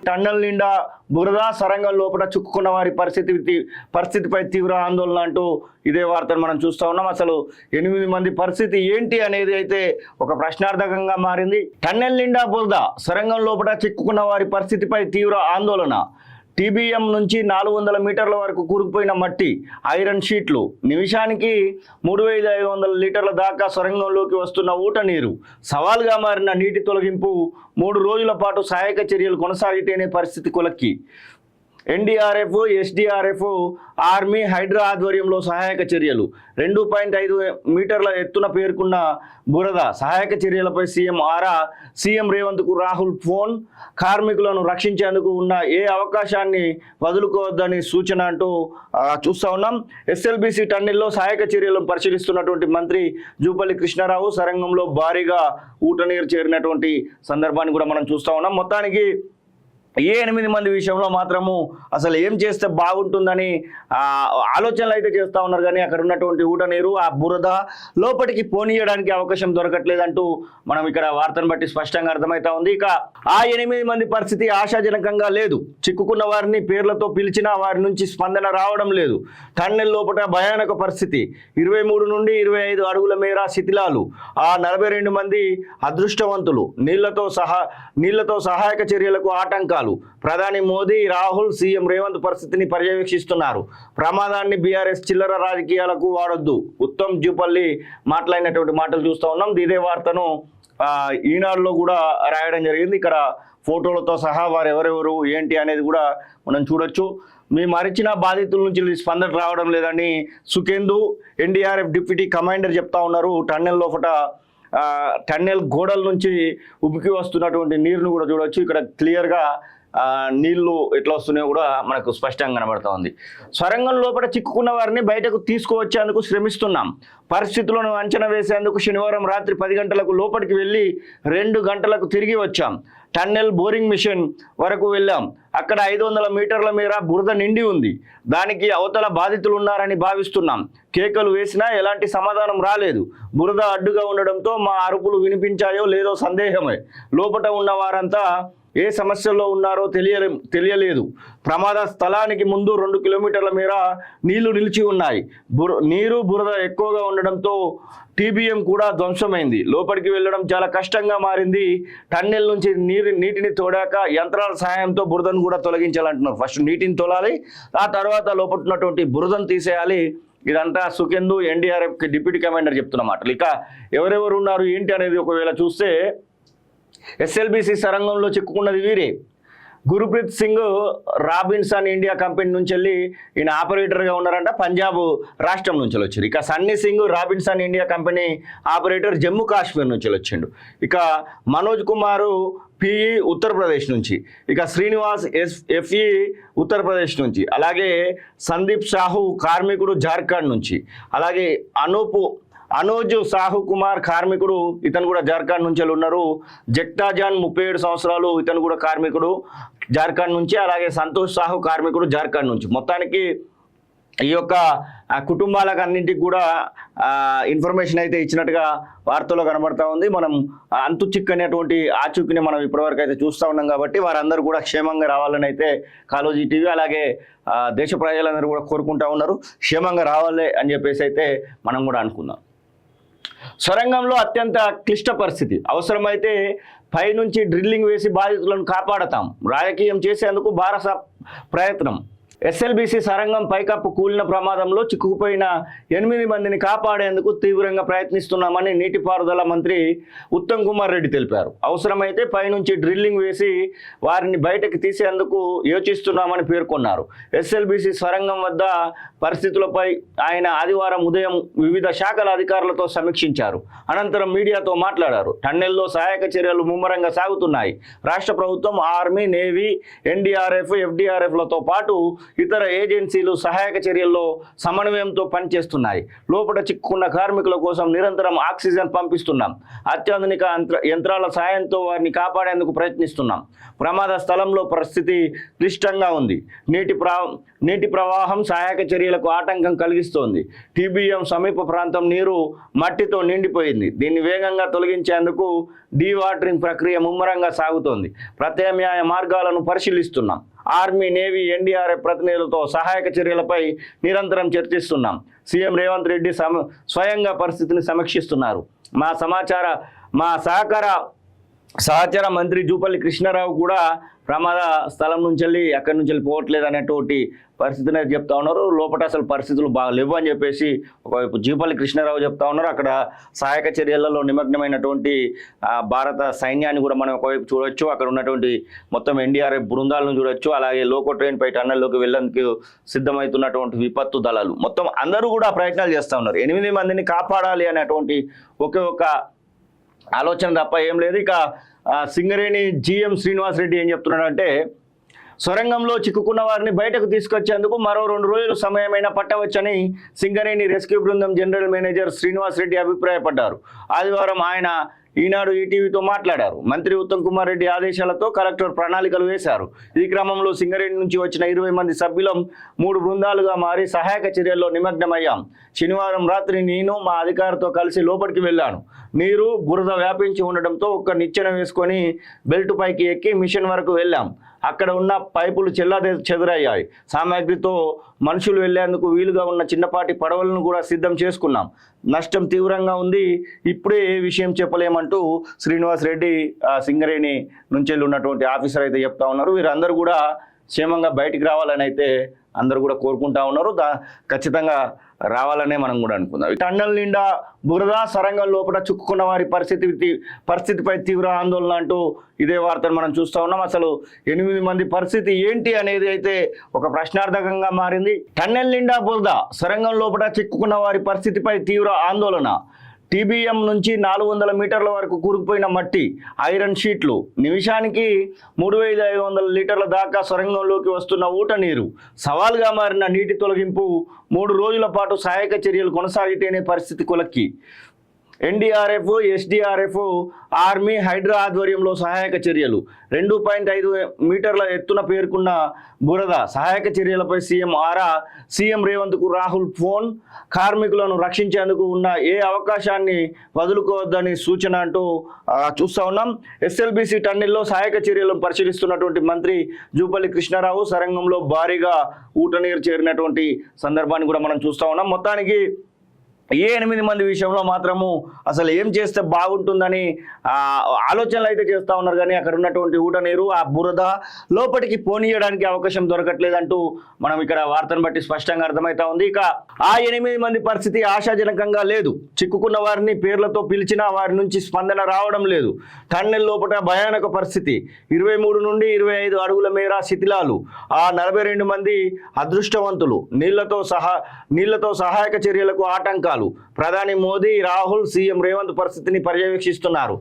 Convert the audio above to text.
Tunnel నిండా బురద, సొరంగం లోపల చిక్కుకున్న వారి పరిస్థితిపై తీవ్ర ఆందోళన అంటూ ఇదే వార్తను మనం చూస్తూ ఉన్నాం. అసలు 8 మంది పరిస్థితి ఏంటి అనేది అయితే ఒక ప్రశ్నార్థకంగా మారింది. టన్నెల్ నిండా బురద, సొరంగం లోపల చిక్కుకున్న వారి పరిస్థితిపై తీవ్ర ఆందోళన. టీబీఎం నుంచి 400 మీటర్ల వరకు కూరుకుపోయిన మట్టి, ఐరన్ షీట్లు, నిమిషానికి 3500 లీటర్ల దాకా సొరంగంలోకి వస్తున్న ఊట నీరు. సవాల్గా మారిన నీటి తొలగింపు. 3 రోజుల పాటు సహాయక చర్యలు కొనసాగితేనే పరిస్థితి కొలక్కి. ఎన్డీఆర్ఎఫ్, ఎస్డీఆర్ఎఫ్, ఆర్మీ, హైడ్రా ఆధ్వర్యంలో సహాయక చర్యలు. 2.5 మీటర్ల ఎత్తున పేర్కొన్న బురద. సహాయక చర్యలపై సీఎం ఆరా. సీఎం రేవంత్కు రాహుల్ ఫోన్. కార్మికులను రక్షించేందుకు ఉన్న ఏ అవకాశాన్ని వదులుకోవద్దని సూచన అంటూ చూస్తూ ఉన్నాం. ఎస్ఎల్బీసీ టన్నెల్లో సహాయక చర్యలను పరిశీలిస్తున్నటువంటి మంత్రి జూపల్లి కృష్ణారావు సొరంగంలో భారీగా ఊట నీరు చేరినటువంటి సందర్భాన్ని కూడా మనం చూస్తూ ఉన్నాం. మొత్తానికి ఈ 8 మంది విషయంలో మాత్రము అసలు ఏం చేస్తే బాగుంటుందని ఆలోచనలు అయితే చేస్తూ ఉన్నారు. కానీ అక్కడ ఉన్నటువంటి ఊట నీరు, ఆ బురద లోపలికి పోనీయడానికి అవకాశం దొరకట్లేదంటూ మనం ఇక్కడ వార్తను బట్టి స్పష్టంగా అర్థమవుతా ఉంది. ఇక ఆ 8 మంది పరిస్థితి ఆశాజనకంగా లేదు. చిక్కుకున్న వారిని పేర్లతో పిలిచినా వారి నుంచి స్పందన రావడం లేదు. టన్నెల్ లోపల భయానక పరిస్థితి. 23 నుండి 25 అడుగుల మేర శిథిలాలు. ఆ 42 మంది అదృష్టవంతులు. నీళ్లతో సహాయక చర్యలకు ఆటంకాలు. ప్రధాని మోదీ, రాహుల్, సీఎం రేవంత్ పరిస్థితిని పర్యవేక్షిస్తున్నారు. ప్రమాదాన్ని బీఆర్ఎస్ చిల్లర రాజకీయాలకు వాడొద్దు. ఉత్తమ్ జూపల్లి మాట్లాడినటువంటి మాటలు చూస్తూ ఉన్నాం. ఇదే వార్తను ఈనాడులో కూడా రాయడం జరిగింది. ఇక్కడ ఫోటోలతో సహా వారు ఎవరెవరు ఏంటి అనేది కూడా మనం చూడొచ్చు. మీ మరిచిన బాధితుల నుంచి స్పందన రావడం లేదని సుఖేందు, ఎన్డీఆర్ఎఫ్ డిప్యూటీ కమాండర్ చెప్తా ఉన్నారు. టన్నెల్ లోపల టన్నెల్ గోడల నుంచి ఉబికి వస్తున్నటువంటి నీరును కూడా చూడవచ్చు. ఇక్కడ క్లియర్గా నీళ్లు ఎట్లా వస్తున్నాయో కూడా మనకు స్పష్టంగా కనబడతా ఉంది. సొరంగం లోపల చిక్కుకున్న వారిని బయటకు తీసుకువచ్చేందుకు శ్రమిస్తున్నాం. పరిస్థితులను అంచనా వేసేందుకు శనివారం రాత్రి 10 గంటలకు లోపలికి వెళ్ళి 2 గంటలకు తిరిగి వచ్చాం. టన్నెల్ బోరింగ్ మిషన్ వరకు వెళ్ళాం. అక్కడ 500 మీటర్ల మేర బురద నిండి ఉంది. దానికి అవతల బాధితులు ఉన్నారని భావిస్తున్నాం. కేకలు వేసినా ఎలాంటి సమాధానం రాలేదు. బురద అడ్డుగా ఉండడంతో మా అరుపులు వినిపించాయో లేదో సందేహమే. లోపల ఉన్న వారంతా ఏ సమస్యల్లో ఉన్నారో తెలియలేదు. ప్రమాద స్థలానికి ముందు 2 కిలోమీటర్ల మేర నీళ్లు నిలిచి ఉన్నాయి. నీరు బురద ఎక్కువగా ఉండడంతో టీబీఎం కూడా ధ్వంసమైంది. లోపలికి వెళ్ళడం చాలా కష్టంగా మారింది. టన్నెల్ నుంచి నీటిని తోడాక యంత్రాల సహాయంతో బురదను కూడా తొలగించాలంటున్నారు. ఫస్ట్ నీటిని తోలాలి, ఆ తర్వాత లోపల ఉన్నటువంటి బురదను తీసేయాలి. ఇదంతా సుఖేందు, ఎన్డీఆర్ఎఫ్ డిప్యూటీ కమాండర్ చెప్తున్న మాటలు. ఇక ఎవరెవరు ఉన్నారు ఏంటి అనేది ఒకవేళ చూస్తే ఎస్ఎల్బీసీ సొరంగంలో చిక్కుకున్నది వీరే. Gurpreet Singh Robinson India company నుంచి వెళ్ళి ఈయన ఆపరేటర్గా ఉన్నారంట. పంజాబ్ రాష్ట్రం నుంచి వచ్చారు. ఇక Sunny Singh Robinson India company operator Jammu Kashmir నుంచి వచ్చిండు. ఇక మనోజ్ కుమారు పిఈ ఉత్తరప్రదేశ్ నుంచి. ఇక శ్రీనివాస్ ఎఫ్ఈ ఉత్తరప్రదేశ్ నుంచి. అలాగే సందీప్ సాహు కార్మికుడు జార్ఖండ్ నుంచి. అలాగే అనోజ్ సాహు కుమార్ కార్మికుడు, ఇతను కూడా జార్ఖండ్ నుంచి ఉన్నారు. జగ్తాజాన్ 37 సంవత్సరాలు, ఇతను కూడా కార్మికుడు జార్ఖండ్ నుంచి. అలాగే సంతోష్ సాహు కార్మికుడు జార్ఖండ్ నుంచి. మొత్తానికి ఈ యొక్క కుటుంబాలకు అన్నింటికి కూడా ఇన్ఫర్మేషన్ అయితే ఇచ్చినట్టుగా వార్తల్లో కనబడతా ఉంది. మనం అంతు చిక్కనేటువంటి ఆచూకీని మనం ఇప్పటివరకు అయితే చూస్తూ ఉన్నాం. కాబట్టి వారందరూ కూడా క్షేమంగా రావాలని అయితే కాలోజీ టీవీ అలాగే దేశ ప్రజలందరూ కూడా కోరుకుంటా ఉన్నారు. క్షేమంగా రావాలి అని చెప్పేసి అయితే మనం కూడా అనుకుందాం. సొరంగంలో అత్యంత క్లిష్ట పరిస్థితి. అవసరమైతే పైనుంచి డ్రిల్లింగ్ వేసి బాధితులను కాపాడతాం. రాజకీయం చేసేందుకు భారత ప్రయత్నం. ఎస్ఎల్బీసీ సొరంగం పైకప్పు కూలిన ప్రమాదంలో చిక్కుకుపోయిన 8 మందిని కాపాడేందుకు తీవ్రంగా ప్రయత్నిస్తున్నామని నీటిపారుదల మంత్రి ఉత్తమ్ కుమార్ రెడ్డి తెలిపారు. అవసరమైతే పైనుంచి డ్రిల్లింగ్ వేసి వారిని బయటకు తీసేందుకు యోచిస్తున్నామని పేర్కొన్నారు. ఎస్ఎల్బీసీ సొరంగం వద్ద పరిస్థితులపై ఆయన ఆదివారం ఉదయం వివిధ శాఖల అధికారులతో సమీక్షించారు. అనంతరం మీడియాతో మాట్లాడారు. టన్నెల్లో సహాయక చర్యలు ముమ్మరంగా సాగుతున్నాయి. రాష్ట్ర ప్రభుత్వం, ఆర్మీ, నేవీ, ఎన్డీఆర్ఎఫ్, ఎఫ్డీఆర్ఎఫ్లతో పాటు ఇతర ఏజెన్సీలు సహాయక చర్యల్లో సమన్వయంతో పనిచేస్తున్నాయి. లోపల చిక్కుకున్న కార్మికుల కోసం నిరంతరం ఆక్సిజన్ పంపిస్తున్నాం. అత్యాధునిక యంత్రాల సాయంతో వారిని కాపాడేందుకు ప్రయత్నిస్తున్నాం. ప్రమాద స్థలంలో పరిస్థితి క్లిష్టంగా ఉంది. నీటి ప్రవాహం సహాయక చర్యలకు ఆటంకం కలిగిస్తోంది. టీబీఎం సమీప ప్రాంతం నీరు మట్టితో నిండిపోయింది. దీన్ని వేగంగా తొలగించేందుకు డీవాటరింగ్ ప్రక్రియ ముమ్మరంగా సాగుతోంది. ప్రత్యామ్నాయ మార్గాలను పరిశీలిస్తున్నాం. ఆర్మీ, నేవీ, ఎన్డీఆర్ఎఫ్ ప్రతినిధులతో సహాయక చర్యలపై నిరంతరం చర్చిస్తున్నాం. సీఎం రేవంత్ రెడ్డి స్వయంగా పరిస్థితిని సమీక్షిస్తున్నారు. మా సహచార మంత్రి జూపల్లి కృష్ణారావు కూడా ప్రమాద స్థలం నుంచి అక్కడి నుంచి పోవట్లేదు అనేటువంటి పరిస్థితిని చెప్తా ఉన్నారు. లోపల అసలు పరిస్థితులు బాగా లేవు అని చెప్పేసి ఒకవైపు జూపల్లి కృష్ణారావు చెప్తా ఉన్నారు. అక్కడ సహాయక చర్యలలో నిమగ్నమైనటువంటి భారత సైన్యాన్ని కూడా మనం ఒకవైపు చూడొచ్చు. అక్కడ ఉన్నటువంటి మొత్తం ఎన్డీఆర్ఎఫ్ బృందాలను చూడొచ్చు. అలాగే లోకో ట్రైన్ పై టన్నెల్లోకి వెళ్ళేందుకు సిద్ధమవుతున్నటువంటి విపత్తు దళాలు మొత్తం అందరూ కూడా ప్రయత్నాలు చేస్తూ ఉన్నారు. 8 మందిని కాపాడాలి అనేటువంటి ఒకే ఒక ఆలోచన తప్ప ఏం లేదు. ఇక సింగరేణి జీఎం శ్రీనివాస్ రెడ్డి ఏం చెప్తున్నాడంటే, సొరంగంలో చిక్కుకున్న వారిని బయటకు తీసుకొచ్చేందుకు మరో 2 రోజులు సమయమైనా పట్టవచ్చని సింగరేణి రెస్క్యూ బృందం జనరల్ మేనేజర్ శ్రీనివాస్ రెడ్డి అభిప్రాయపడ్డారు. ఆదివారం ఆయన ఈనాడు ఈటీవీతో మాట్లాడారు. మంత్రి ఉత్తమ్ కుమార్ రెడ్డి ఆదేశాలతో కలెక్టర్ ప్రణాళికలు వేశారు. ఈ క్రమంలో సింగరేణి నుంచి వచ్చిన 20 మంది సభ్యులం 3 బృందాలుగా మారి సహాయక చర్యల్లో నిమగ్నమయ్యాం. శనివారం రాత్రి నేను మా అధికారితో కలిసి లోపలికి వెళ్ళాను. నీరు బురద వ్యాపించి ఉండడంతో ఒక్క నిచ్చెన వేసుకొని బెల్ట్ పైకి ఎక్కి మిషన్ వరకు వెళ్ళాం. అక్కడ ఉన్న పైపులు చెదరయ్యాయి. సామాగ్రితో మనుషులు వెళ్లేందుకు వీలుగా ఉన్న చిన్నపాటి పడవలను కూడా సిద్ధం చేసుకున్నాం. నష్టం తీవ్రంగా ఉంది. ఇప్పుడే ఏ విషయం చెప్పలేమంటూ శ్రీనివాస్ రెడ్డి సింగరేణి నుంచి ఉన్నటువంటి ఆఫీసర్ అయితే చెప్తా ఉన్నారు. వీరందరూ కూడా క్షేమంగా బయటికి రావాలని అయితే అందరూ కూడా కోరుకుంటా ఉన్నారు. ఖచ్చితంగా రావాలనే మనం కూడా అనుకుందాం. టన్నెల్ నిండా బురద, సొరంగం లోపల చిక్కుకున్న వారి పరిస్థితిపై తీవ్ర ఆందోళన అంటూ ఇదే వార్తను మనం చూస్తూ ఉన్నాం. అసలు 8 మంది పరిస్థితి ఏంటి అనేది అయితే ఒక ప్రశ్నార్థకంగా మారింది. టన్నెల్ నిండా బురద, సొరంగం లోపల చిక్కుకున్న వారి పరిస్థితిపై తీవ్ర ఆందోళన. టీబీఎం నుంచి 400 మీటర్ల వరకు కూరుకుపోయిన మట్టి, ఐరన్ షీట్లు, నిమిషానికి 3500 లీటర్ల దాకా సొరంగంలోకి వస్తున్న ఊట నీరు, సవాల్గా మారిన నీటి తొలగింపు, 3 రోజుల పాటు సహాయక చర్యలు కొనసాగితేనే పరిస్థితి కొలక్కి. ఎన్డీఆర్ఎఫ్, ఎస్డీఆర్ఎఫ్, ఆర్మీ, హైడ్రా ఆధ్వర్యంలో సహాయక చర్యలు. 2.5 మీటర్ల ఎత్తున పేర్కొన్న బురద. సహాయక చర్యలపై సీఎం రేవంత్కు రాహుల్ ఫోన్. కార్మికులను రక్షించేందుకు ఉన్న ఏ అవకాశాన్ని వదులుకోవద్దని సూచన అంటూ చూస్తూ ఉన్నాం. ఎస్ఎల్బీసీ టన్నెల్లో సహాయక చర్యలను పరిశీలిస్తున్నటువంటి మంత్రి జూపల్లి కృష్ణారావు సొరంగంలో భారీగా ఊట నీరు చేరినటువంటి సందర్భాన్ని కూడా మనం చూస్తూ ఉన్నాం. మొత్తానికి ఏ 8 మంది విషయంలో మాత్రము అసలు ఏం చేస్తే బాగుంటుందని ఆలోచనలు అయితే చేస్తూ ఉన్నారు. కానీ అక్కడ ఉన్నటువంటి ఊట నీరు, ఆ బురద లోపలికి పోనీయడానికి అవకాశం దొరకట్లేదంటూ మనం ఇక్కడ వార్తను బట్టి స్పష్టంగా అర్థమవుతా ఉంది. ఇక ఆ 8 మంది పరిస్థితి ఆశాజనకంగా లేదు. చిక్కుకున్న వారిని పేర్లతో పిలిచినా వారి నుంచి స్పందన రావడం లేదు. టన్నెల్ లోపల భయానక పరిస్థితి. 23 నుండి 25 అడుగుల మేర శిథిలాలు. ఆ 42 మంది అదృష్టవంతులు. నీళ్లతో సహాయక చర్యలకు ఆటంకాలు. ప్రధాని మోదీ, రాహుల్, సీఎం రేవంత్ పరిస్థితిని పర్యవేక్షిస్తున్నారు.